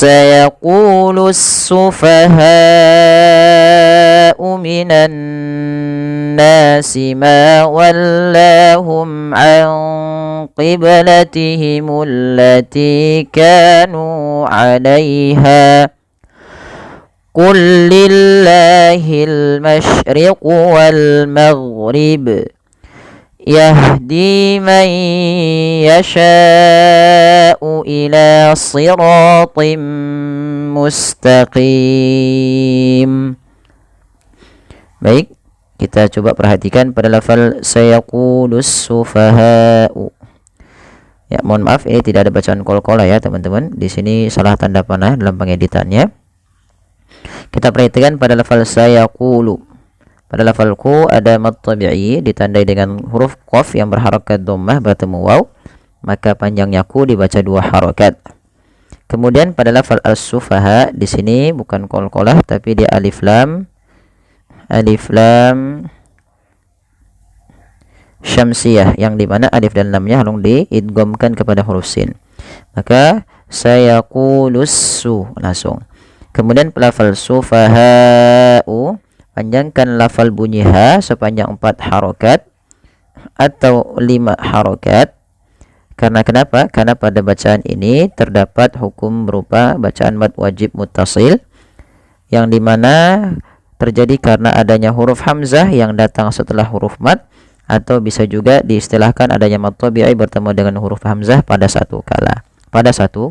سيقول السفهاء من الناس ما ولاهم عن قبلتهم التي كانوا عليها قل لله المشرق والمغرب يهدي من يشاء إلى صراط مستقيم. Baik, kita coba perhatikan pada lafal sayaqulus sufaha'u. Ya, mohon maaf ini tidak ada bacaan qalqalah ya teman-teman. Di sini salah tanda panah dalam pengeditannya. Kita perhatikan pada lafal sayaqulu. Pada lafal ku ada mad tabi'i ditandai dengan huruf qaf yang berharakat dhammah bertemu waw, maka panjangnya ku dibaca 2 harakat. Kemudian pada lafal as-sufaha di sini bukan qalqalah tapi dia alif lam syamsiyah, yang dimana alif dan lamnya harus diidghamkan kepada huruf sin. Maka sayaqulus su langsung. Kemudian lafal sufaha'u panjangkan lafal bunyi ha sepanjang 4 harokat atau 5 harokat. Karena kenapa? Karena pada bacaan ini terdapat hukum berupa bacaan mad wajib muttasil, yang dimana terjadi karena adanya huruf hamzah yang datang setelah huruf mad, atau bisa juga diistilahkan adanya mad tabi'i bertemu dengan huruf hamzah pada satu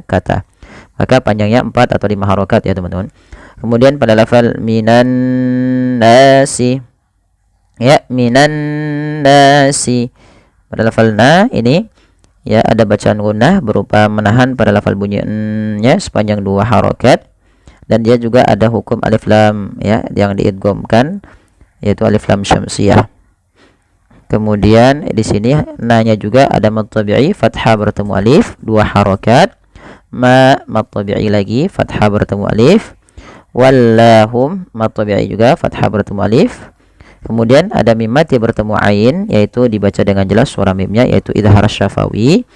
kata. Maka panjangnya 4 atau 5 harokat ya teman-teman. Kemudian pada lafal minan nasi, ya, minan nasi, pada lafal na ini ya ada bacaan gunnah berupa menahan pada lafal bunyi nya sepanjang 2 harokat, dan dia juga ada hukum alif lam ya yang diidghamkan, yaitu alif lam syamsiyah. Kemudian di sini na-nya juga ada mad tabi'i fathah bertemu alif 2 harokat, mad tabi'i lagi fathah bertemu alif, wallahum mad tabi'i juga fathah bertemu alif. Kemudian ada mim mati bertemu ain, yaitu dibaca dengan jelas suara mimnya, yaitu idhar syafawi.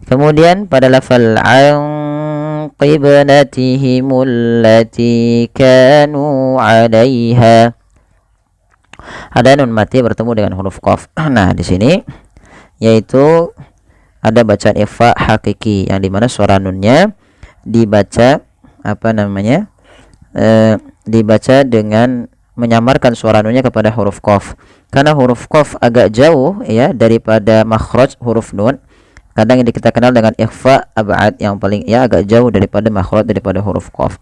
Kemudian pada lafal an qiblatihimul lati kanu 'alaiha ada nun mati bertemu dengan huruf qaf. Nah, di sini yaitu ada bacaan ikhfa hakiki, yang dimana suara nunnya dibaca dibaca dengan menyamarkan suara nunnya kepada huruf qaf. Karena huruf qaf agak jauh ya daripada makhraj huruf nun. Kadang ini kita kenal dengan ikhfa ab'ad, yang paling ya agak jauh daripada makhraj daripada huruf qaf.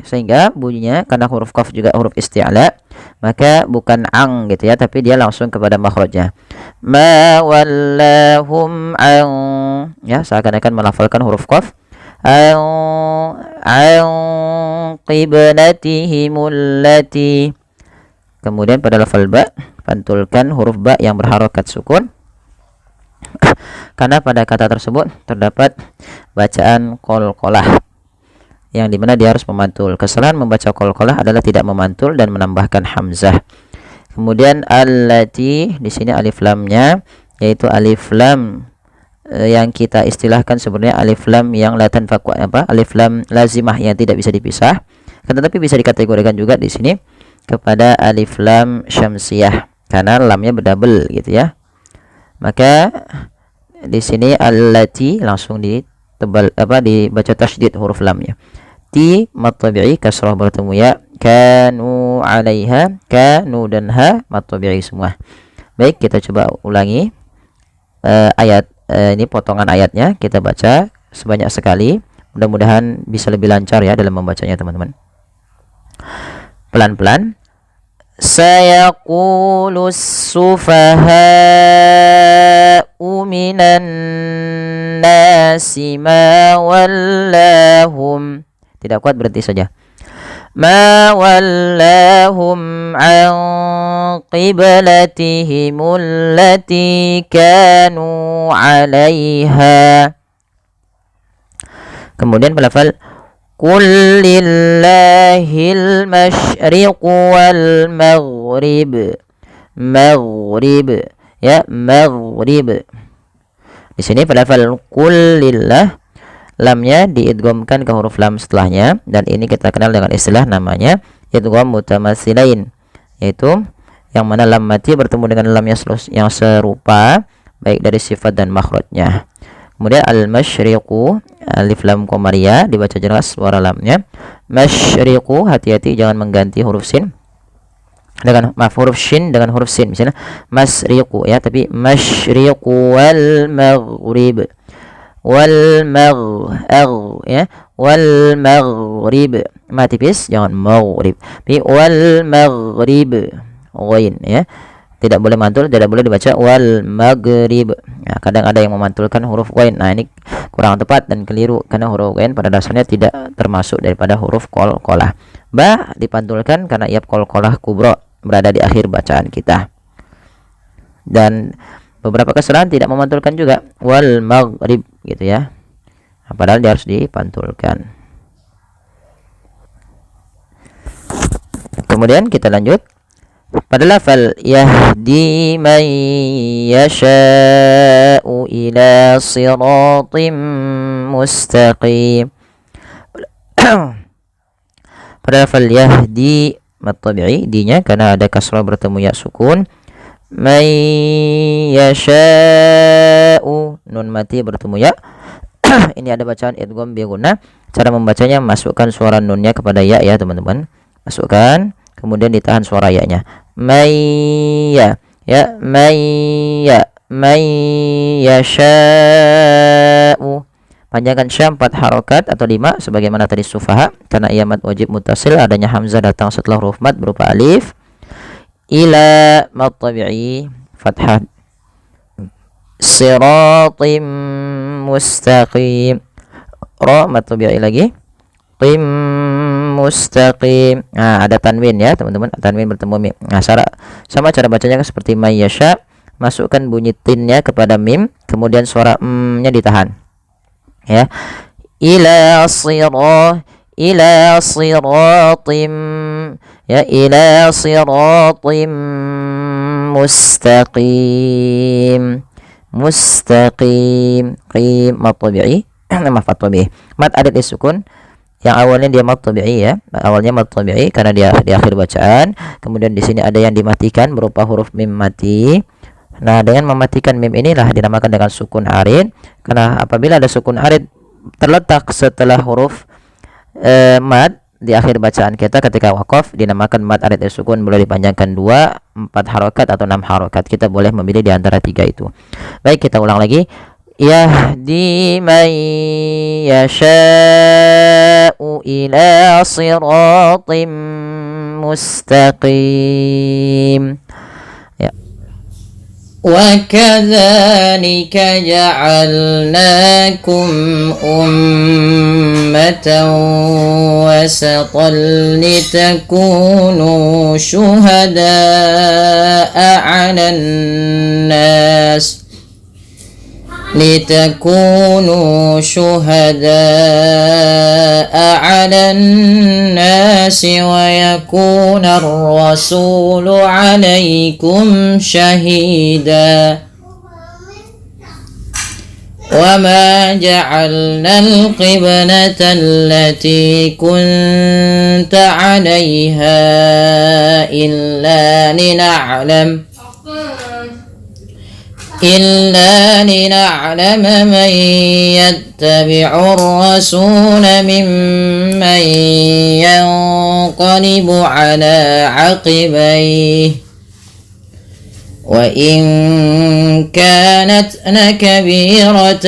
Sehingga bunyinya karena huruf qaf juga huruf isti'la, maka bukan ang gitu ya, tapi dia langsung kepada makhrajnya. Ma wallahum an, ya seakan-akan melafalkan huruf qaf. Qiblatihimul lati. Kemudian pada lafal ba pantulkan huruf ba yang berharokat sukun, karena pada kata tersebut terdapat bacaan qalqalah, yang dimana dia harus memantul. Kesalahan membaca qalqalah adalah tidak memantul dan menambahkan hamzah. Kemudian allati di sini alif lamnya yaitu alif lam yang kita istilahkan sebenarnya alif lam yang la tanfaku, alif lam lazimah yang tidak bisa dipisah, tetapi bisa dikategorikan juga di sini kepada alif lam syamsiyah karena lamnya berdouble gitu ya. Maka di sini allati langsung dibaca tasydid huruf lamnya. Ti mad tabi'i kasrah bertemu ya, kanu 'alaiha, kanu dan ha mad tabi'i semua. Baik, kita coba ulangi ayat ini potongan ayatnya, kita baca sebanyak sekali. Mudah-mudahan bisa lebih lancar ya dalam membacanya teman-teman. Pelan-pelan. Sayaqulus sufaha'u minan nasi ma wallahum. Tidak kuat berhenti saja. Ma wallahum an qiblatihimul lati kanu 'alaiha. Kemudian pelafal qul lillahil masyriq wal maghrib. Maghrib ya, maghrib. Di sini pelafal qul lillah lamnya diidghamkan ke huruf lam setelahnya, dan ini kita kenal dengan istilah namanya idgham mutamatsilain, yaitu yang mana lam mati bertemu dengan lam yang serupa baik dari sifat dan makhrajnya. Kemudian al-masyriqu, alif lam qamariyah dibaca jelas suara lamnya. Masyriqu, hati-hati jangan mengganti huruf sin dengan huruf shin dengan huruf sin, misalnya masriqu ya, tapi masyriqu wal maghrib, wal ya, wal maghrib, mati tipis jangan maghrib, tapi wal maghrib ghain ya, tidak boleh mantul, tidak boleh dibaca wal maghrib. Nah, kadang ada yang memantulkan huruf ghain. Nah, ini kurang tepat dan keliru karena huruf ghain pada dasarnya tidak termasuk daripada huruf qalqalah. Ba dipantulkan karena ia qalqalah kubra berada di akhir bacaan kita. Dan beberapa kesalahan tidak memantulkan juga wal maghrib gitu ya. Nah, padahal dia harus dipantulkan. Kemudian kita lanjut pada lafal yahdi man yasha'u ila siratim mustaqim. Pada lafal yahdi mad tabi'i, dinya karena ada kasrah bertemu ya sukun. Man yasha'u, nun mati bertemu ya. Ini ada bacaan idgham bi gunnah. Cara membacanya, masukkan suara nunnya kepada ya ya teman-teman. Masukkan, kemudian ditahan suara ya-nya. Mayya ya, mayya, mayyasha'u. Panjangkan sya 4 harokat atau 5 sebagaimana tadi sufaha, karena ia mad wajib muttasil, adanya hamzah datang setelah huruf mad berupa alif. Ila mad tabi'i fathah. Siratim mustaqim, ra mad tabi'i lagi, tim mustaqim. Nah, ada tanwin ya teman-teman, tanwin bertemu mim. Nah, sama cara bacanya seperti mayyasha, masukkan bunyi tinnya kepada mim, kemudian suara nya ditahan ya. Ila siratim ya, ila siratim mustaqim, mustaqim, qim mad tabi'i. Nama tabi'i mad adat disukun, yang awalnya dia mad tabi'i ya, awalnya mad tabi'i karena dia di akhir bacaan. Kemudian di sini ada yang dimatikan berupa huruf mim mati. Nah, dengan mematikan mim inilah dinamakan dengan sukun arid, karena apabila ada sukun arid terletak setelah huruf mad di akhir bacaan kita ketika waqaf, dinamakan mad arid sukun. Boleh dipanjangkan 2, 4 harokat atau 6 harokat, kita boleh memilih di antara 3 itu. Baik, kita ulang lagi. Yahdi man yasha'u ila siratim mustaqim. Ya. وَكَذَلِكَ جَعَلْنَاكُمْ أُمَّةً وَسَطًا لِتَكُونُوا شُهَدَاءَ عَلَى النَّاسِ ويكون الرسول عليكم شهيدا وما جعلنا القبلة التي كنت عليها إلا لنعلم من يتبع الرسول ممن ينقلب على عقبيه وإن كانت لكبيرة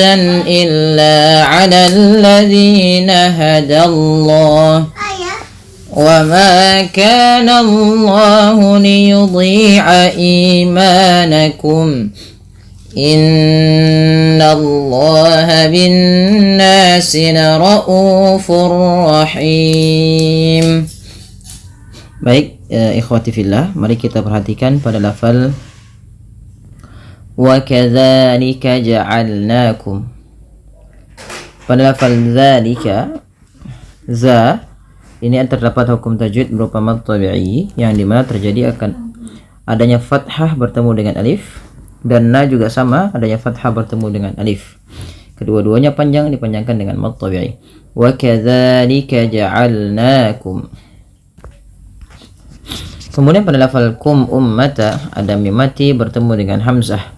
إلا على الذين هدى الله وما كان الله ليضيع إيمانكم Innallaha binnasi laraufur rahim. Baik, ikhwati fillah, mari kita perhatikan pada lafal wa kadzalika ja'alnakum. Pada lafal dzalika, za ini terdapat hukum tajwid berupa mad tabi'i, yang dimana terjadi akan adanya fathah bertemu dengan alif, dan na juga sama, adanya fathah bertemu dengan alif. Kedua-duanya panjang, dipanjangkan dengan mad tabi'i. Wa kadzalika ja'alnakum. Kemudian pada lafal kum ummata ada mim mati bertemu dengan hamzah.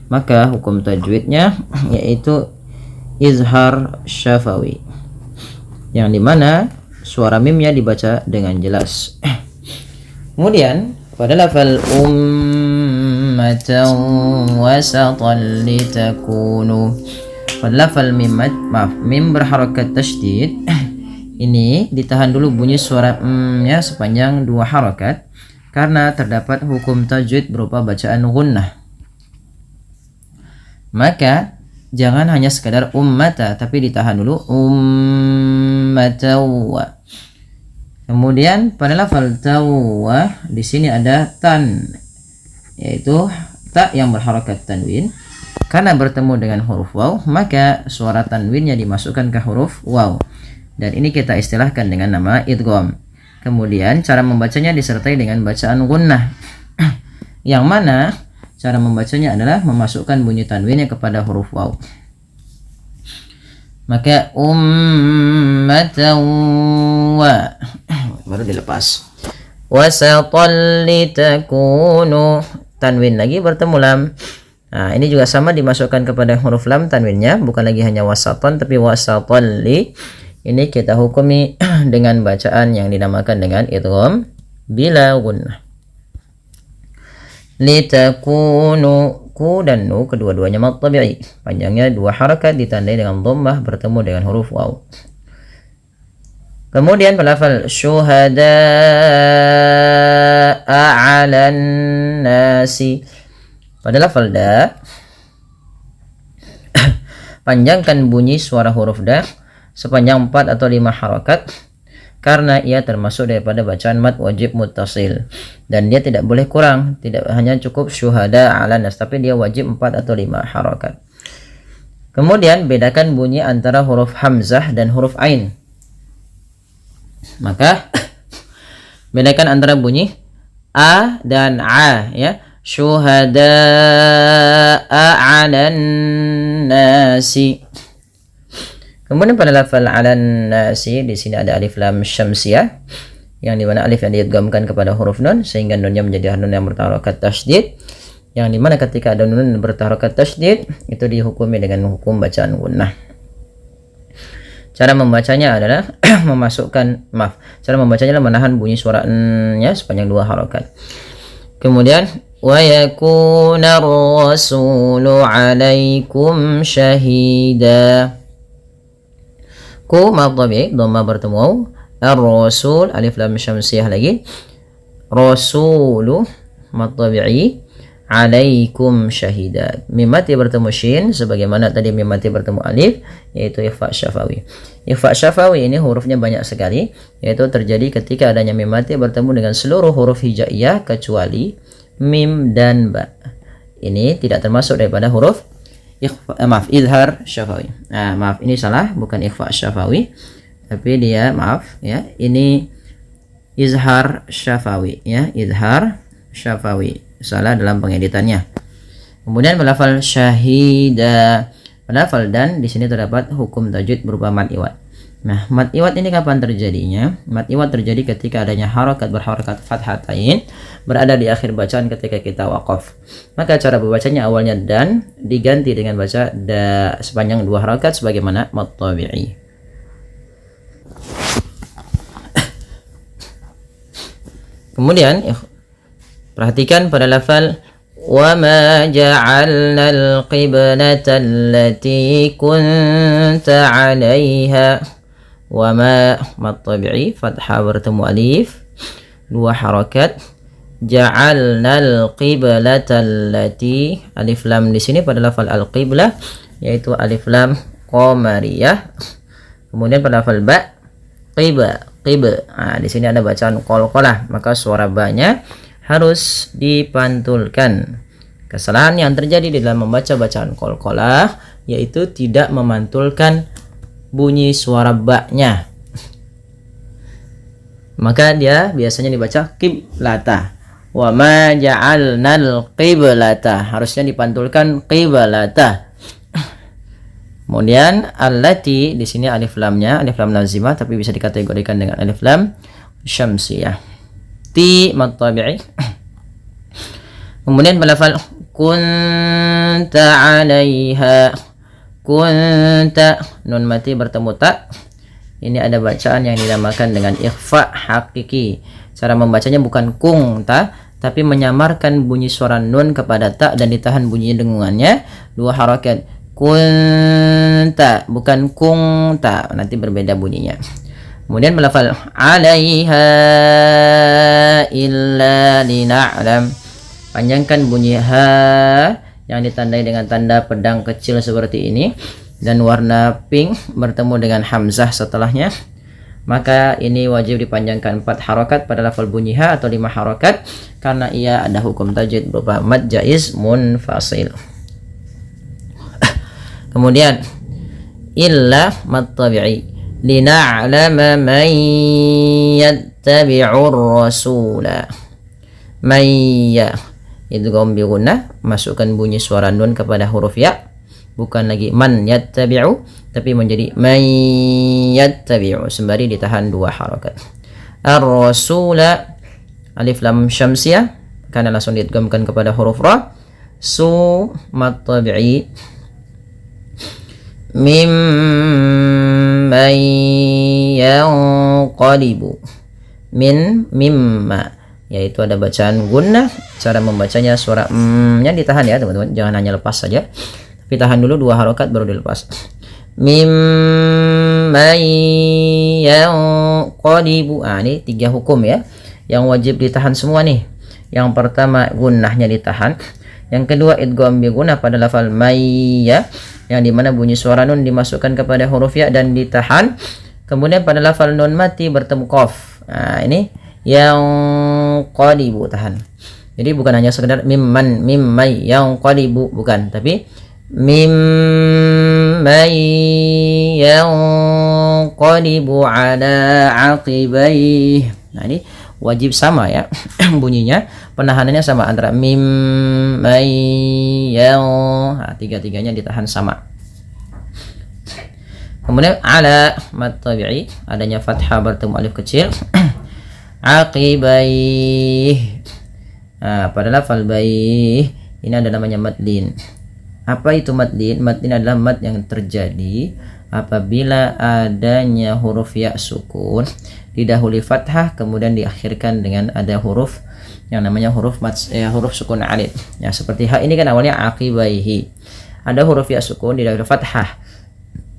Maka hukum tajwidnya yaitu izhar syafawi, yang dimana suara mimnya dibaca dengan jelas. Kemudian pada lafal ummatan wasatan litakunu, pada lafal mim berharakat tasydid, ini ditahan dulu bunyi suara nya sepanjang 2 harakat karena terdapat hukum tajwid berupa bacaan gunnah. Maka jangan hanya sekadar ummata, tapi ditahan dulu ummatawa. Kemudian pada lafal tawa di sini ada tan, yaitu ta yang berharakat tanwin. Karena bertemu dengan huruf waw, maka suara tanwinnya dimasukkan ke huruf waw. Dan ini kita istilahkan dengan nama idgham. Kemudian cara membacanya disertai dengan bacaan gunnah. Yang mana cara membacanya adalah memasukkan bunyi tanwinnya kepada huruf waw. Maka ummatan wa baru dilepas. Wasatan litakunu, tanwin lagi bertemu lam. Nah, ini juga sama dimasukkan kepada huruf lam tanwinnya, bukan lagi hanya wasatan tapi wasatan li. Ini kita hukumi dengan bacaan yang dinamakan dengan idgham bila gunnah. Litakunu, ku dan nu kedua-duanya mad tabi'i, panjangnya 2 harakat ditandai dengan dhammah bertemu dengan huruf waw. Kemudian pada lafal syuhada'a 'alan nasi, pada lafal da panjangkan bunyi suara huruf da sepanjang 4 atau 5 harakat karena ia termasuk daripada bacaan mad wajib muttasil dan dia tidak boleh kurang, tidak hanya cukup syuhada 'alan nas, tapi dia wajib 4 atau 5 harakat. Kemudian bedakan bunyi antara huruf hamzah dan huruf ain. Maka bedakan antara bunyi a dan a, ya. Syuhada'a 'alan nasi. Kemudian pada lafal 'alan nasi di sini ada alif lam syamsiyah, yang dimana alif yang diidghamkan kepada huruf nun sehingga nunnya menjadi nun yang berharakat tasydid, yang dimana ketika ada nun berharakat tasydid itu dihukumi dengan hukum bacaan gunnah. Cara membacanya adalah cara membacanya adalah menahan bunyi suara n-nya sepanjang 2 harakat. Kemudian wa yakuna ar-rasulu 'alaikum syahida. Ku mad tabi'i dhamma bertemu, ar-rasul alif lam syamsiyah lagi, rasulu mad tabi'i, 'alaikum syahida. Mim mati bertemu shin sebagaimana tadi mim mati bertemu alif, yaitu ikhfa syafawi. Ikhfa syafawi ini hurufnya banyak sekali, yaitu terjadi ketika adanya mim mati bertemu dengan seluruh huruf hijaiyah kecuali mim dan ba. Ini tidak termasuk daripada huruf izhar syafawi. Maaf, ini salah, bukan ikhfa syafawi, tapi dia ini izhar syafawi, ya, izhar syafawi. Salah dalam pengeditannya. Kemudian lafal syahida, lafal dan di sini terdapat hukum tajwid berupa mad iwad. Nah, mad iwad ini kapan terjadinya? Mad iwad terjadi ketika adanya harakat berharakat fathatain berada di akhir bacaan ketika kita waqaf. Maka cara membacanya awalnya dan diganti dengan baca da sepanjang 2 harakat sebagaimana mad tabi'i. Kemudian perhatikan pada lafal wa ma ja'alna al-qiblata allati kunta 'alaiha. Wa ma mad tabi'i fathah bertemu alif 2 harakat. Ja'alna al-qiblata allati, alif lam di sini pada lafal al-qiblah yaitu alif lam qamariyah. Kemudian pada lafal ba qiba. Di sini ada bacaan qalqalah, maka suara ba-nya harus dipantulkan. Kesalahan yang terjadi di dalam membaca bacaan qalqalah yaitu tidak memantulkan bunyi suara ba-nya. Maka dia biasanya dibaca qiblata. Wa ma ja'alnal qiblata, harusnya dipantulkan qiblata. Kemudian allati di sini alif lamnya alif lam lazimah tapi bisa dikategorikan dengan alif lam syamsiyah. Ti mad tabi'i. Kemudian lafal kunta 'alaiha. Kunta nun mati bertemu ta. Ini ada bacaan yang dinamakan dengan ikhfa hakiki. Cara membacanya bukan kunta tapi menyamarkan bunyi suara nun kepada ta dan ditahan bunyi dengungannya 2 harakat. Kunta bukan kunta, nanti berbeda bunyinya. Kemudian melafal 'alaiha illa lina'lam. Panjangkan bunyi ha yang ditandai dengan tanda pedang kecil seperti ini dan warna pink bertemu dengan hamzah setelahnya. Maka ini wajib dipanjangkan 4 harakat pada lafal bunyi ha atau 5 harakat karena ia ada hukum tajwid berupa mad jaiz munfasil. Kemudian illa mad tabi'i lina'lama man yattabi'ur rasula. Mayya idgham bi gunnah, masukkan bunyi suara nun kepada huruf ya, bukan lagi man yattabi'u tapi menjadi man yattabi'u, sembari ditahan 2 harakat. Ar-rasula alif lam syamsiyah karena langsung diidghamkan kepada huruf ra. Su mad tabi'i mimman yanqalibu. Min mimma, yaitu ada bacaan gunnah. Cara membacanya suara nya ditahan ya teman-teman, jangan hanya lepas saja tapi tahan dulu 2 harakat baru dilepas. Mimman yanqalibu. Ini 3 hukum ya yang wajib ditahan semua nih. Yang pertama gunnahnya ditahan, yang kedua idgham bi gunnah pada lafal mayya yang dimana bunyi suara nun dimasukkan kepada huruf ya dan ditahan. Kemudian pada lafal nun mati bertemu qaf. Ini yang qalibu tahan. Jadi bukan hanya sekedar mimman mimmai yang qalibu, bukan, tapi mimman yang qalibu ala aqibaih. Ini wajib sama ya bunyinya, penahanannya sama antara mimman yang, tiga-tiganya ditahan sama. Kemudian ala mad tabi'i adanya fathah bertemu alif kecil. Aqibaih. Pada lafal baih ini ada namanya madlin. Apa itu madlin? Madlin adalah mad yang terjadi apabila adanya huruf ya sukun didahului fathah kemudian diakhirkan dengan ada huruf yang namanya huruf huruf sukun alif. Ya, seperti ha ini kan awalnya aqibaihi. Ada huruf ya sukun didahului fathah.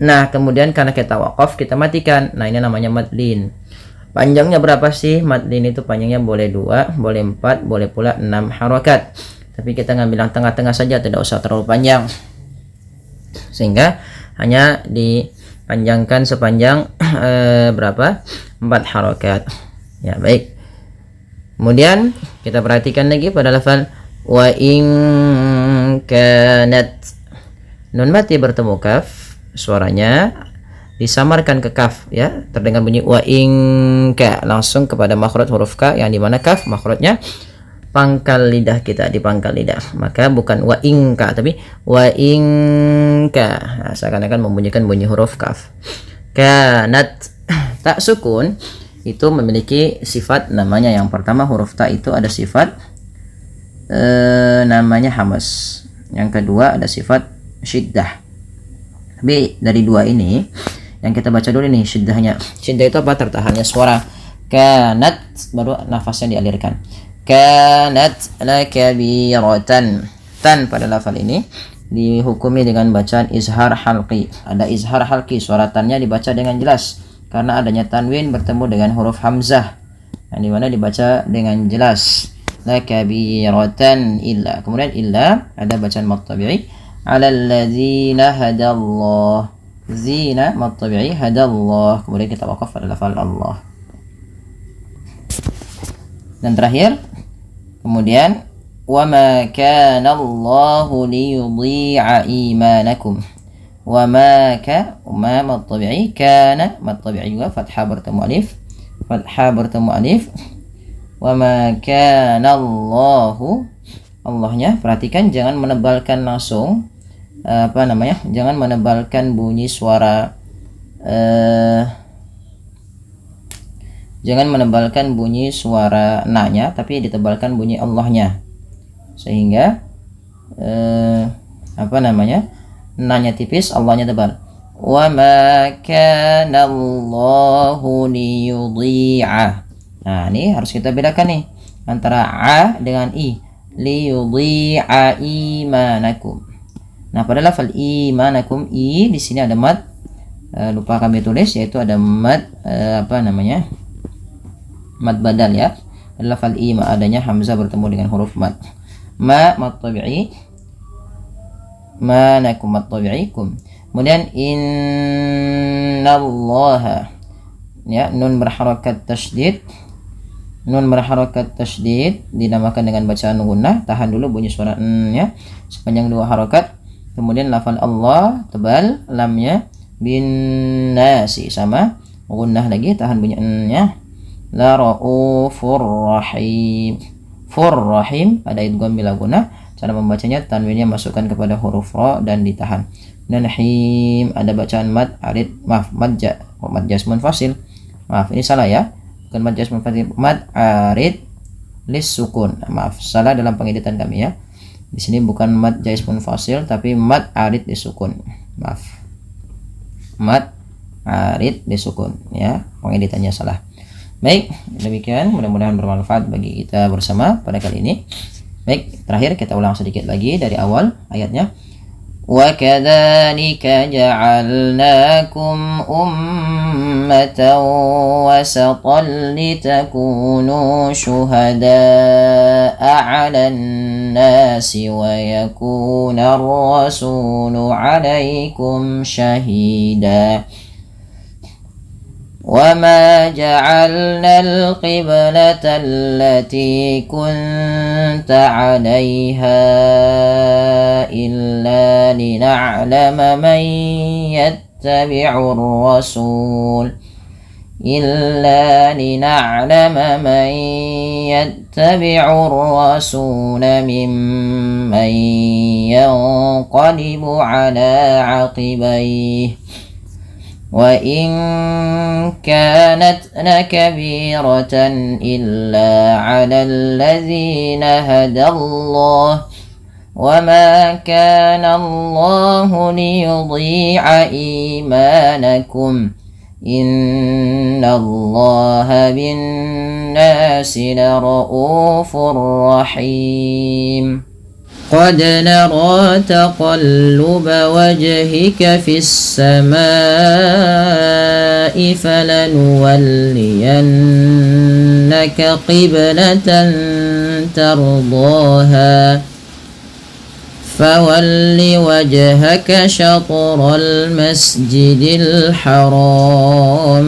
Nah, kemudian karena kita waqaf kita matikan. Nah, ini namanya madlin. Panjangnya berapa sih? Madlin itu panjangnya boleh 2, boleh 4, boleh pula 6 harakat. Tapi kita ngambil yang tengah-tengah saja, tidak usah terlalu panjang. Sehingga hanya dipanjangkan sepanjang berapa? 4 harakat. Ya, baik. Kemudian kita perhatikan lagi pada lafal wa in kanat. Nun mati bertemu kaf, suaranya disamarkan ke kaf ya, terdengar bunyi wa inka langsung kepada makhraj huruf ka yang dimana kaf makhrajnya pangkal lidah, kita di pangkal lidah, maka bukan wa inka tapi wa inka. Seakan-akan membunyikan bunyi huruf kaf. Kanat tak sukun itu memiliki sifat namanya, yang pertama huruf ta itu ada sifat namanya hamas, yang kedua ada sifat syiddah. Tapi dari 2 ini yang kita baca dulu nih syiddahnya. Syiddah itu apa? Tertahannya suara. Kanat baru nafasnya dialirkan. Kanat lakabiratan. Tan pada lafal ini dihukumi dengan bacaan izhar halqi. Ada izhar halqi, suara tannya dibaca dengan jelas karena adanya tanwin bertemu dengan huruf hamzah yang dimana dibaca dengan jelas. Lakabiratan illa. Kemudian illa ada bacaan mad tabi'i ala alladzina hadallah. Zina mad tabi'i hadallah. Kemudian kita waqaf pada lafal Allah. Dan terakhir kemudian wa ma kana Allahu liyudhi'a imanakum. Wa ma ka ma mad tabi'i, kana mad tabi'i juga fathah bertemu alif, fathah bertemu alif. Wa ma kana Allahu, Allahnya perhatikan jangan menebalkan langsung jangan menebalkan bunyi suara jangan menebalkan bunyi suara na-nya, tapi ditebalkan bunyi Allahnya, sehingga na-nya tipis, Allahnya tebal. Wa ma kana Allahu liyudhi'a. Nah, ini harus kita bedakan nih antara a dengan i. Liyudhi'a imanakum. Nah, pada lafal imanakum, i di sini ada mad, lupa kami tulis, yaitu ada mad mad badal ya. Lafal i adanya hamzah bertemu dengan huruf mad. Mad tabi'i, manakum mad tabi'ikum. Kemudian innallaha, ya, nun berharakat tasydid. Nun berharakat tasydid dinamakan dengan bacaan gunnah. Tahan dulu bunyi suara n ya sepanjang 2 harakat. Kemudian lafal Allah tebal, lamnya bin nasi sama gunnah lagi, tahan bunyi n nya. La raufur rahim. Fur rahim ada idgham bila gunnah. Cara membacanya, tanwinnya masukkan kepada huruf ra dan ditahan. Dan him ada bacaan mad arid, mad jasmun fasil. Ini salah ya. Bukan mad jasmun fasil, mad arid lis sukun. Salah dalam pengeditan kami ya. Di sini bukan mad jasmun fasil tapi mad arid lis sukun. Mad arid lis sukun ya. Pengeditannya salah. Baik, demikian, mudah-mudahan bermanfaat bagi kita bersama pada kali ini. Baik, terakhir kita ulang sedikit lagi dari awal ayatnya. Wa kadzalika ja'alnakum ummatan wasatan litakunu syuhada'a 'alan nasi wa yakuna ar-rasulu 'alaikum syahida. وما جعلنا القبلة التي كنت عليها إلا لنعلم من يتبع الرسول ممن ينقلب على عقبيه وإن كانت لكبيرة إلا على الذين هدى الله وما كان الله ليضيع إيمانكم إن الله بالناس لرؤوف رحيم قد نرى تقلب وجهك في السماء فلنولينك قبلة ترضاها فول وجهك شطر المسجد الحرام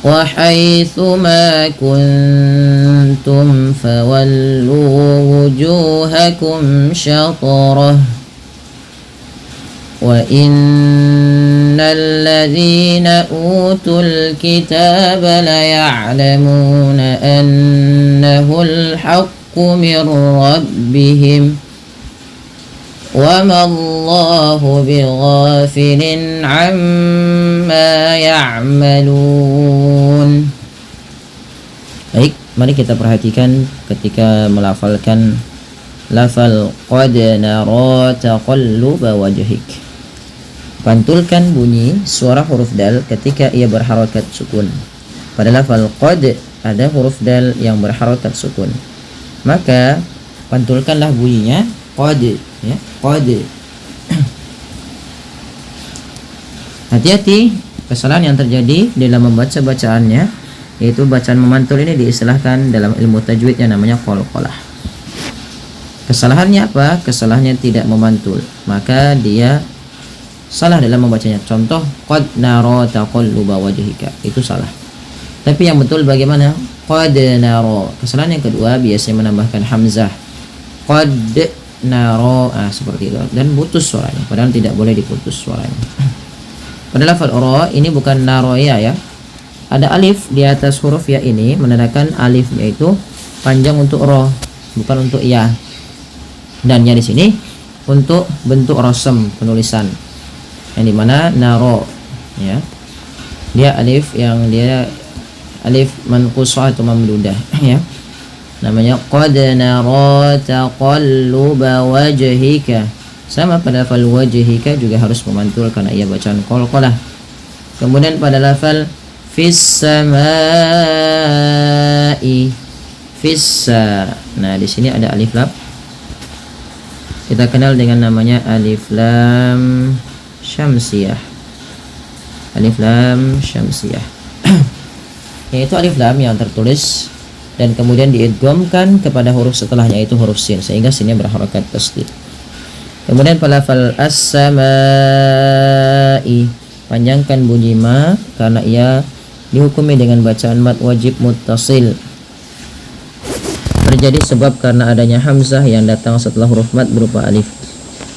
وحيث ما كنتم فولوا وجوهكم شطره وإن الذين أوتوا الكتاب ليعلمون أنه الحق من ربهم وما الله بغافل عما يعملون. Baik, mari kita perhatikan ketika melafalkan lafal qad nara taqalluba wajhik. Pantulkan bunyi suara huruf dal ketika ia berharakat sukun. Pada lafal qad ada huruf dal yang berharakat sukun, maka pantulkanlah bunyinya qad ya, qad. Hati-hati kesalahan yang terjadi dalam membaca bacaannya, yaitu bacaan memantul ini diistilahkan dalam ilmu tajwid yang namanya qalqalah. Kesalahannya apa? Kesalahannya tidak memantul, maka dia salah dalam membacanya. Contoh qad nara taqalluba wajhika, itu salah. Tapi yang betul bagaimana? Qad nara. Kesalahan yang kedua biasanya menambahkan hamzah. Qad naro, seperti itu, dan putus suaranya, padahal tidak boleh diputus suaranya. Pada lafal ra ini bukan naroya ya, ada alif di atas huruf ya, ini menandakan alifnya itu panjang untuk ra, bukan untuk ya. Dan ya di sini untuk bentuk rasam penulisan, yang dimana naro ya, dia alif yang dia alif manqusah atau mamdudah ya, namanya qad nara taqalluba wajhika. Sama pada lafal wajhika juga harus memantul karena ia bacaan qalqalah. Kemudian pada lafal fis samai, fissa, nah di sini ada alif lam, kita kenal dengan namanya alif lam syamsiyah, alif lam syamsiyah yaitu alif lam yang tertulis dan kemudian diidghamkan kepada huruf setelahnya, yaitu huruf sin, sehingga sinnya berharakat tasdid. Kemudian pada lafal as-samai, panjangkan bunyi ma karena ia dihukumi dengan bacaan mad wajib muttasil. Terjadi sebab karena adanya hamzah yang datang setelah huruf mad berupa alif,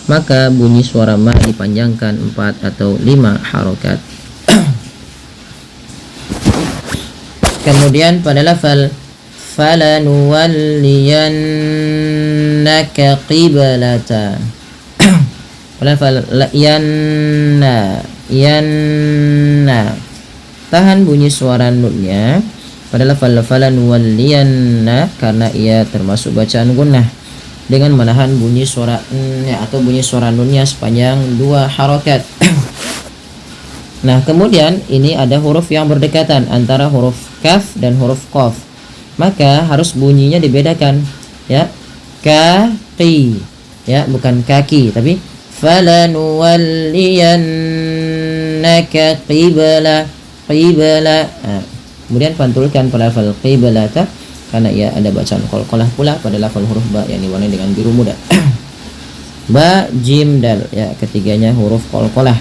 maka bunyi suara ma dipanjangkan 4 atau 5 harokat. Kemudian pada lafal falanuwalliyannaka qiblata, pada lafal yanna, tahan bunyi suara nunnya pada lafal falanuwalliyanna karena ia termasuk bacaan gunnah dengan menahan bunyi suara n-nya atau bunyi suara nunnya sepanjang 2 harokat. Nah, kemudian ini ada huruf yang berdekatan antara huruf kaf dan huruf qaf, maka harus bunyinya dibedakan ya, kaqi ya, bukan kaki, tapi falanuwalliyannaka qibla. Nah, kemudian pantulkan pada lafal qiblata karena ia ada bacaan qalqalah pula pada lafal huruf ba yang diwarnai dengan biru muda. Ba, jim, dal ya, ketiganya huruf qalqalah.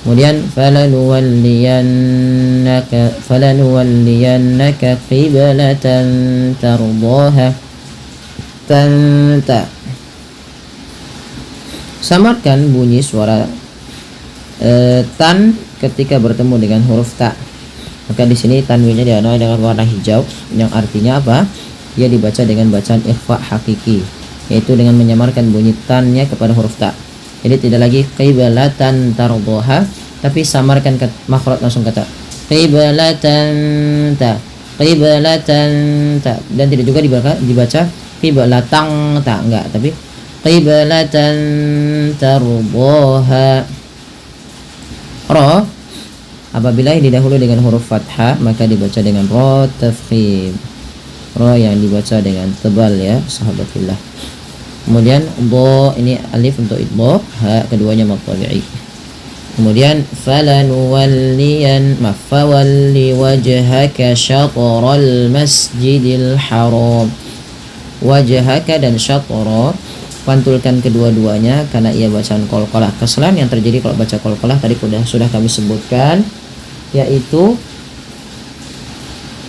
Kemudian falanuwalliyannaka qiblatan tardaha, tanta. Samarkan bunyi suara tan ketika bertemu dengan huruf ta. Maka di sini tanwinnya diwarnai dengan warna hijau, yang artinya apa? Ia dibaca dengan bacaan ikhfa hakiki, yaitu dengan menyamarkan bunyi tannya kepada huruf ta. Jadi tidak lagi qiblatan tardaha, tapi samarkan makhraj langsung kata qiblatan ta, qiblatan ta, dan tidak juga dibaca qiblatang ta, enggak, tapi qiblatan tardaha. Ra apabila didahului dengan huruf fathah maka dibaca dengan ra tafkhim, ra yang dibaca dengan tebal ya sahabatillah. Kemudian dha, ini alif untuk idgham, ha keduanya mad tabi'i. Kemudian falanuwalliyan mafawalli wajhaka syatral masjidil haram, wajhaka dan syatra pantulkan kedua-duanya karena ia bacaan qalqalah. Kesalahan yang terjadi kalau baca qalqalah tadi sudah kami sebutkan, yaitu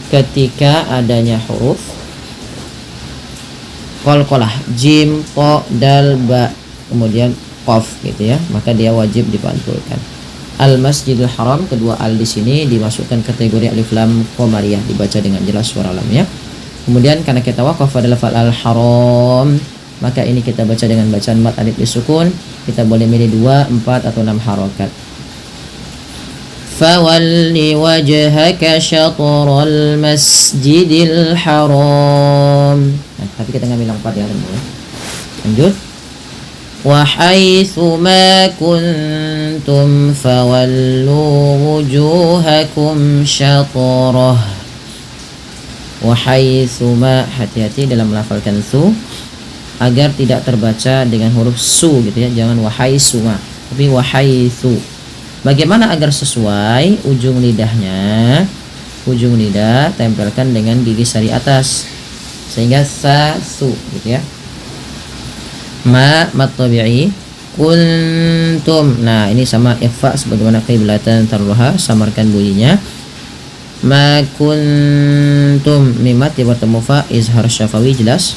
ketika adanya huruf qalqalah jim, ta, dal, ba, kemudian qaf gitu ya, maka dia wajib dipantulkan. Al Masjidil Haram, kedua al di sini dimasukkan kategori alif lam qamariyah, dibaca dengan jelas suara lamnya. Kemudian karena kita waqaf pada lafal al haram, maka ini kita baca dengan bacaan mad alif disukun. Kita boleh milih 2, 4 atau 6 harokat. Fawalli wajhaka syatral masjidil haram. Nah, tapi kita ngambil yang 4 ya, lanjut. Wa haitsu ma kuntum fawallu wujuhakum syatrah. Wa haitsu ma, hati-hati dalam melafalkan su agar tidak terbaca dengan huruf su gitu ya, jangan wahai suma, tapi wahai su. Bagaimana agar sesuai? Ujung lidahnya, ujung lidah tempelkan dengan gigi sari atas sehingga sa su gitu ya. Ma mad tabi'i, kuntum, nah ini sama ikhfa sebagaimana qiblatan tarluha, samarkan bunyinya. Ma kuntum, mimat ya bertemu fa, izhar syafawi jelas.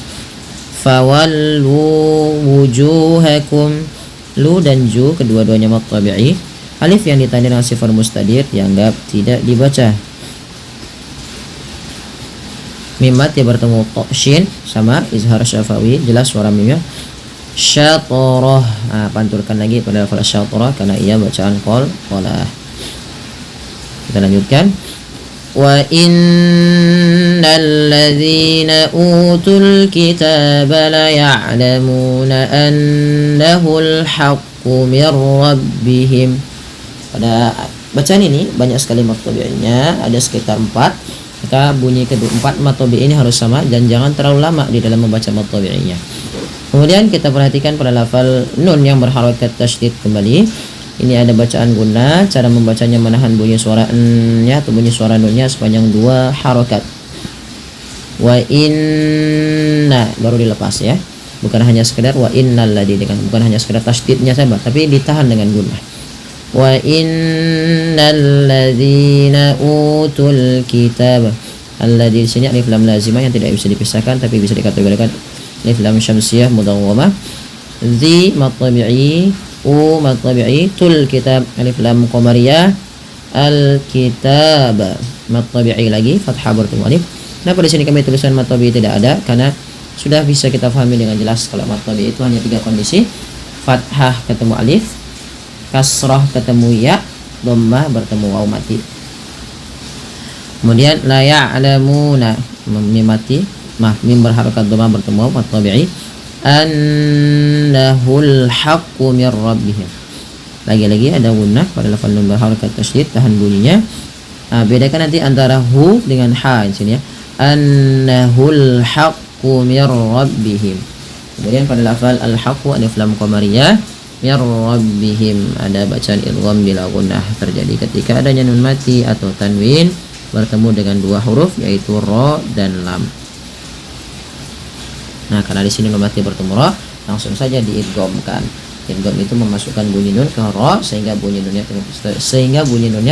Fawallu wujuhakum, lu dan ju kedua-duanya mad tabi'i. Alif yang ditandai dengan sifar mustadir dianggap tidak dibaca. Mimat ya bertemu shin sama izhar syafawi jelas suara mimnya. syatrah. Panturkan lagi pada lafal syatrah karena ia bacaan qalah. Kita lanjutkan. Wa innal ladzina utul kitaba la ya'lamuna annahul haqqu mir rabbihim. Pada bacaan ini banyak sekali mad tabi'inya, ada sekitar 4. Maka bunyi kedua 4 mad tabi'i ini harus sama dan jangan terlalu lama di dalam membaca mad tabi'inya. Kemudian kita perhatikan pada lafal nun yang berharokat tasydid kembali. Ini ada bacaan gunnah, cara membacanya menahan bunyi suara n-nya atau bunyi suara nun-nya sepanjang 2 harokat. Wa inna baru dilepas ya. Bukan hanya sekedar wa innal ladzi, bukan hanya sekedar tasydidnya saja, tapi ditahan dengan gunnah. Wa innal ladzina utul kitab. Alladzi di sini alif lam lazimah yang tidak bisa dipisahkan tapi bisa dikategorikan alif lam syamsiyah mudawwamah. Dzi mad tabi'i, u mad tabi'i, tul kitab alif lam qamariyah, al kitab mad tabi'i lagi fathah bertemu alif. Kenapa di sini kami tuliskan mad tabi'i tidak ada? Karena sudah bisa kita pahami dengan jelas kalau mad tabi'i itu hanya 3 kondisi. Fathah ketemu alif, kasrah ketemu ya, dhammah bertemu waw mati. Kemudian la ya'lamuna mim mati, mim berharokat dhammah bertemu waw mad tabi'i. Annahul haqqu mir rabbihim. Lagi-lagi ada gunnah pada lafal nun berharokat tasydid, tahan bunyinya. Bedakan nanti antara hu dengan ha di sini ya. Annahul haqqu mir rabbihim. Kemudian pada lafal al haqqu alif lam qamariyah mir rabbihim ada bacaan idgham bila gunnah terjadi ketika adanya nun mati atau tanwin bertemu dengan 2 huruf yaitu ra dan lam. Nah, karena di sini nun mati bertemu ra, langsung saja diidghamkan. Idgham itu memasukkan bunyi nun ke ra sehingga bunyi nunnya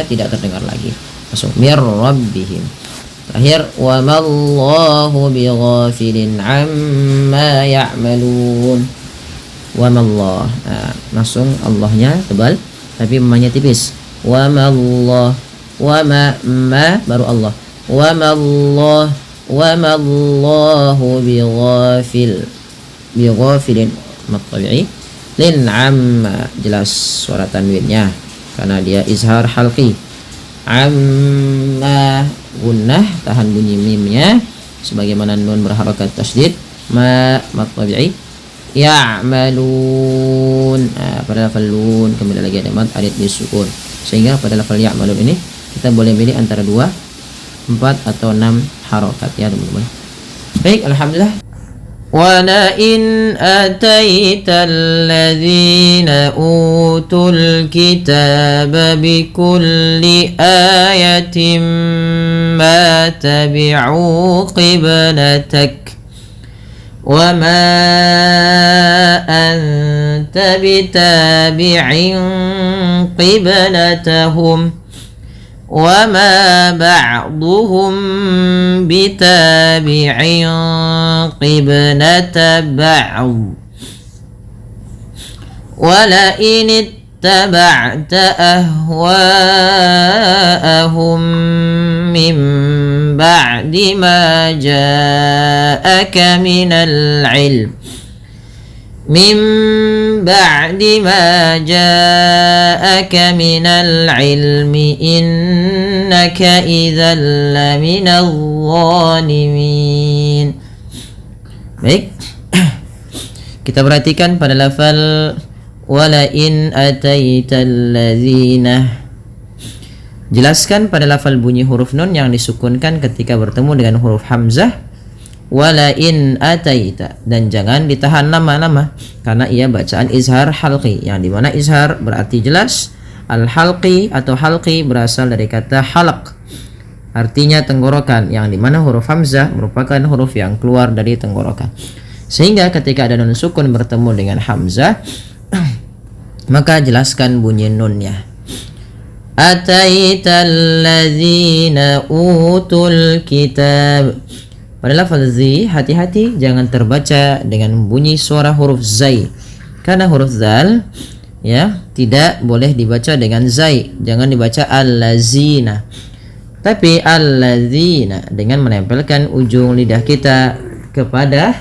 tidak terdengar lagi. Langsung mir rabbihim. Terakhir wa mallahu bighafilin amma ya'malun. Wa mallah. Langsung Allahnya tebal tapi memanya tipis. Wa mallah, wa ma baru Allah. Wa mallah, wa mallahu bighafilin mad tabi'i lin amma, jelas suara tanwinnya karena dia izhar halqi. Amma gunnah, tahan bunyi mimnya sebagaimana nun berharokat tasydid. Ma mad tabi'i ya'malun. Pada lafal lun kembali lagi ada mad alif disukun sehingga pada lafal ya'malun ini kita boleh pilih antara 2, 4 atau 6 harokat ya teman-teman. Baik, alhamdulillah. Wala in ataital ladzina utul kitaba bikulli ayatin ma tabi'u qiblatak wa ma anta bitabi'in qiblatahum وما بعضهم بتابع قبلة بعض ولئن اتبعت أهواءهم من بعد ما جاءك من العلم innaka idzal laminadh dhalimin. Baik. Kita perhatikan pada lafal wala in ataital ladzina. Jelaskan pada lafal bunyi huruf nun yang disukunkan ketika bertemu dengan huruf hamzah. Wala in ataita, dan jangan ditahan lama-lama karena ia bacaan izhar halqi yang dimana izhar berarti jelas. Al halqi atau halqi berasal dari kata halaq, artinya tenggorokan, yang dimana huruf hamzah merupakan huruf yang keluar dari tenggorokan. Sehingga ketika ada nun sukun bertemu dengan hamzah maka jelaskan bunyi nunnya. Ataital ladzina utul kitab. Pada lafaz zi, hati-hati jangan terbaca dengan bunyi suara huruf zai. Karena huruf zal ya tidak boleh dibaca dengan zai. Jangan dibaca allazina. Tapi allazina dengan menempelkan ujung lidah kita kepada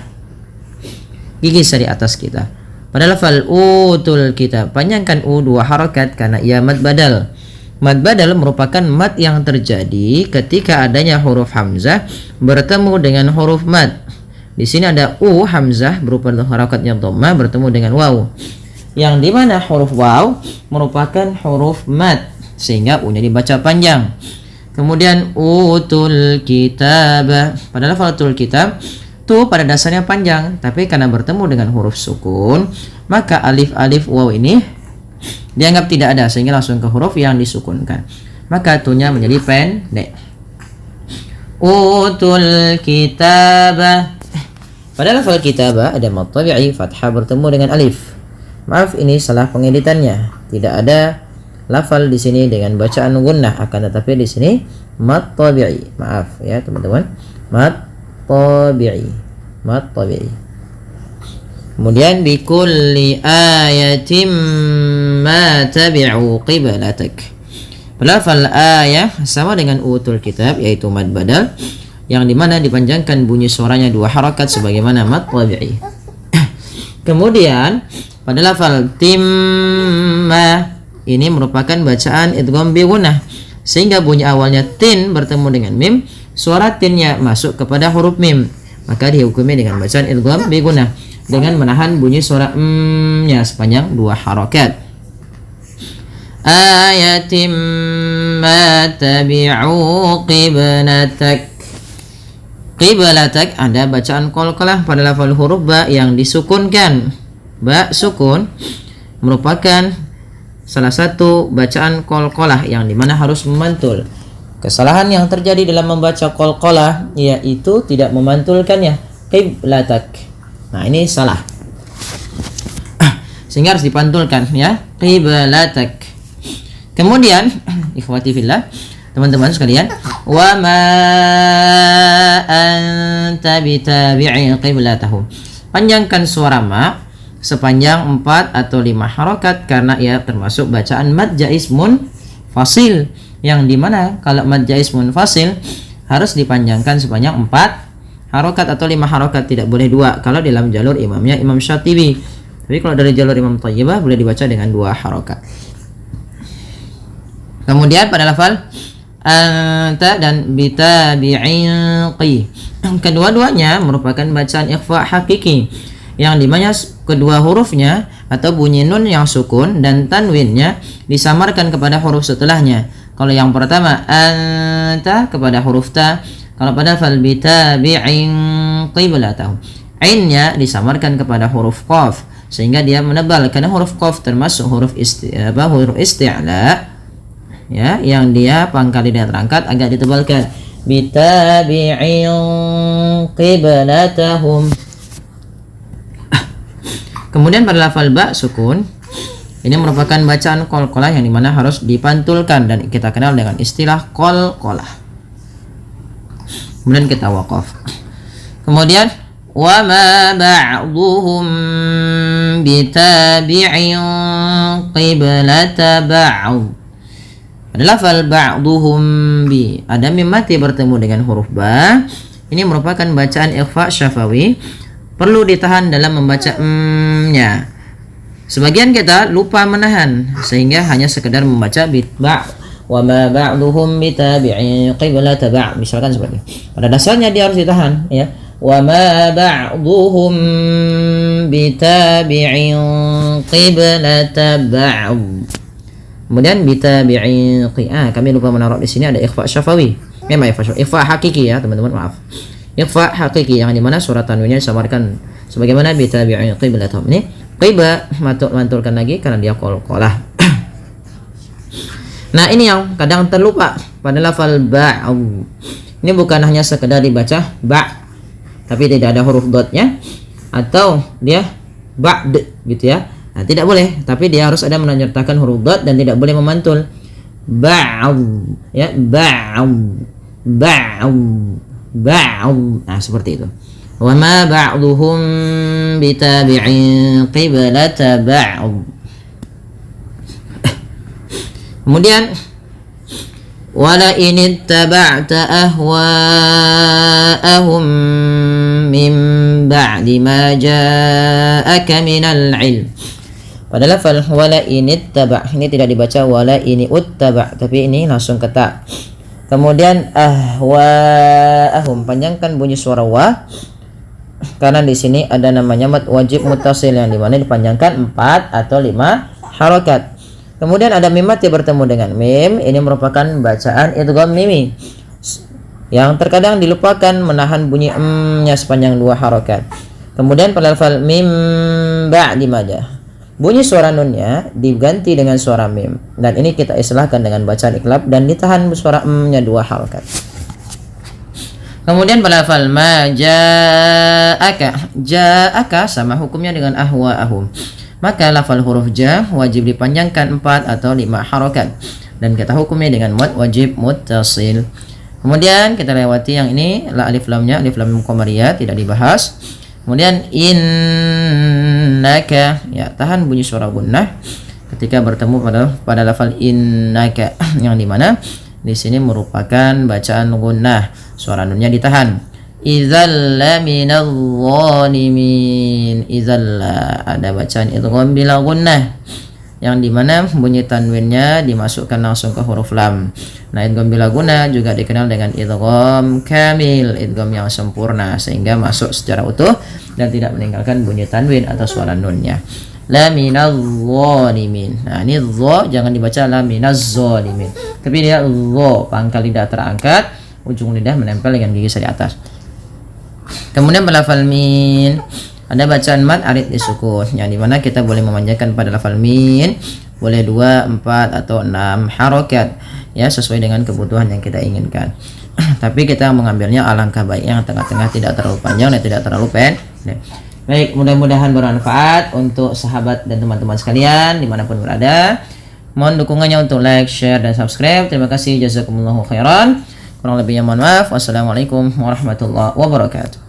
gigi sari atas kita. Pada lafal utul kitab, panjangkan u 2 harakat karena ia mad badal. Mad badal merupakan mad yang terjadi ketika adanya huruf hamzah bertemu dengan huruf mad. Di sini ada u hamzah berupa harakatnya dhammah bertemu dengan waw. Yang dimana huruf waw merupakan huruf mad sehingga u-nya dibaca panjang. Kemudian utul kitab, pada lafal utul kitab tu pada dasarnya panjang, tapi karena bertemu dengan huruf sukun maka alif waw ini dianggap tidak ada sehingga langsung ke huruf yang disukunkan, maka tu-nya menjadi pendek. Utul kitab, pada lafal kitabah ada mad tabi'i fathah bertemu dengan alif. Maaf, ini salah pengeditannya. Tidak ada lafal di sini dengan bacaan gunnah, akan tetapi di sini mad tabi'i. Maaf ya teman-teman, mad tabi'i. Kemudian bi kulli ayatin ma tabi'u qiblatak. Lafal ayah sama dengan utul kitab yaitu mad badal yang dimana dipanjangkan bunyi suaranya 2 harakat sebagaimana mad tabi'i. Kemudian pada lafal timma ini merupakan bacaan idgham bi gunnah sehingga bunyi awalnya tin bertemu dengan mim, suara tinnya masuk kepada huruf mim, maka dihukumi dengan bacaan idgham bi gunnah dengan menahan bunyi suara nya sepanjang 2 harakat. Ayatim ma tabi'u qiblatak. Qiblatak ada bacaan qalqalah pada lafal huruf ba yang disukunkan. Ba sukun merupakan salah satu bacaan qalqalah yang dimana harus memantul. Kesalahan yang terjadi dalam membaca qalqalah yaitu tidak memantulkannya, qiblatak. Nah, ini salah. Sehingga harus dipantulkan ya, qiblatak. Kemudian ikhwati fillah, teman-teman sekalian, wa ma anta bitabi'i qiblatahum. Panjangkan suara ma sepanjang 4 atau 5 harakat karena ia termasuk bacaan mad jaiz munfasil, yang dimana kalau mad jaiz munfasil harus dipanjangkan sepanjang 4 harokat atau 5 harokat, tidak boleh 2 kalau dalam jalur imamnya Imam Syatibi. Tapi kalau dari jalur Imam Thayyibah boleh dibaca dengan 2 harokat. Kemudian pada lafal anta dan bitabi'in qi, kedua-duanya merupakan bacaan ikhfa hakiki yang dimana kedua hurufnya atau bunyi nun yang sukun dan tanwinnya disamarkan kepada huruf setelahnya. Kalau yang pertama anta kepada huruf ta, kalau pada fal bitabi'in qiblatahum, ainnya disamarkan kepada huruf qaf sehingga dia menebal karena huruf qaf termasuk huruf isti'la ya, yang dia pangkalnya terangkat agak ditebalkan. Bitabi'in qiblatahum. Kemudian pada lafal ba sukun ini merupakan bacaan qalqalah yang dimana harus dipantulkan dan kita kenal dengan istilah qalqalah. Kemudian kita waqaf. Kemudian wa ma ba'dhum bitabi'in qiblata ba'd. Pada lafal ba'dhum bi ada mim mati bertemu dengan huruf ba. Ini merupakan bacaan ikhfa syafawi, perlu ditahan dalam membaca nya. Sebagian kita lupa menahan sehingga hanya sekedar membaca ba' wa ma ba'dhum bitabi'in qiblata ba'd, misalkan seperti ini. Pada dasarnya dia harus ditahan ya. Wa ma ba'dhum bitabi'in qiblata ba'd. Kemudian bitabi'in kami lupa menaruh di sini ada ikhfa syafawi. Memang ikhfa hakiki ya, teman-teman, maaf. Ikhfa hakiki yang dimana surat tanwinnya disamarkan sebagaimana bitabi'in qiblatahum. Ini qibla mantulkan lagi karena dia qalqalah. Nah, ini yang kadang terlupa pada lafal ba'. Ini bukan hanya sekedar dibaca ba' tapi tidak ada huruf dotnya atau dia ba'd gitu ya. Nah, tidak boleh, tapi dia harus ada menyertakan huruf dot dan tidak boleh memantul. Ba'd ya, ba'd. Nah, seperti itu. Wa ma ba'dhum bitabi'in qiblata ba'd. Kemudian ولئن اتبعت أهواءهم من بعد ما جاءك من العلم. Pada lafal wala ini taba, ini tidak dibaca wala ini uttaba, tapi ini langsung kata. Kemudian ahwaahum, panjangkan bunyi suara wa, karena di sini ada namanya mad wajib muttasil yang dimana dipanjangkan 4 atau 5 harokat. Kemudian ada mim mati bertemu dengan mim, ini merupakan bacaan idgham mimi yang terkadang dilupakan menahan bunyi nya sepanjang 2 harokat. Kemudian pada lafal mim ba'di maja, bunyi suara nunnya diganti dengan suara mim, dan ini kita istilahkan dengan bacaan iklab dan ditahan suara nya 2 harokat. Kemudian pada lafal ma ja'aka, ja'aka sama hukumnya dengan ahwaahum, maka lafal huruf ja wajib dipanjangkan 4 atau 5 harokat, dan kita hukumnya dengan mad wajib muttasil. Kemudian kita lewati yang ini la alif lamnya, alif lam qamariyah tidak dibahas. Kemudian innaka, ya tahan bunyi suara gunnah ketika bertemu pada lafal innaka yang dimana di sini merupakan bacaan gunnah, suara nunnya ditahan. Idzal laminadh zalimin, idzal ada bacaan idgham bila gunnah yang dimana bunyi tanwinnya dimasukkan langsung ke huruf lam. Nah, idgham bila gunnah juga dikenal dengan idgham kamil, idgham yang sempurna sehingga masuk secara utuh dan tidak meninggalkan bunyi tanwin atau suara nunnya. Laminadh zalimin. Nah, ini dha jangan dibaca laminaz zalimin, tapi dia dha, pangkal lidah terangkat, ujung lidah menempel dengan gigi sari atas. Kemudian pada lafal min ada bacaan mad arid disukun, yang dimana kita boleh memanjangkan pada lafal min boleh 2, 4 atau 6 harokat, ya sesuai dengan kebutuhan yang kita inginkan. Tapi kita mengambilnya alangkah baiknya yang tengah-tengah, tidak terlalu panjang dan tidak terlalu pendek. Baik, mudah-mudahan bermanfaat untuk sahabat dan teman-teman sekalian dimanapun berada. Mohon dukungannya untuk like, share, dan subscribe. Terima kasih, jazakumullahu khairan. Kurang lebihnya mohon maaf. Wassalamualaikum warahmatullahi wabarakatuh.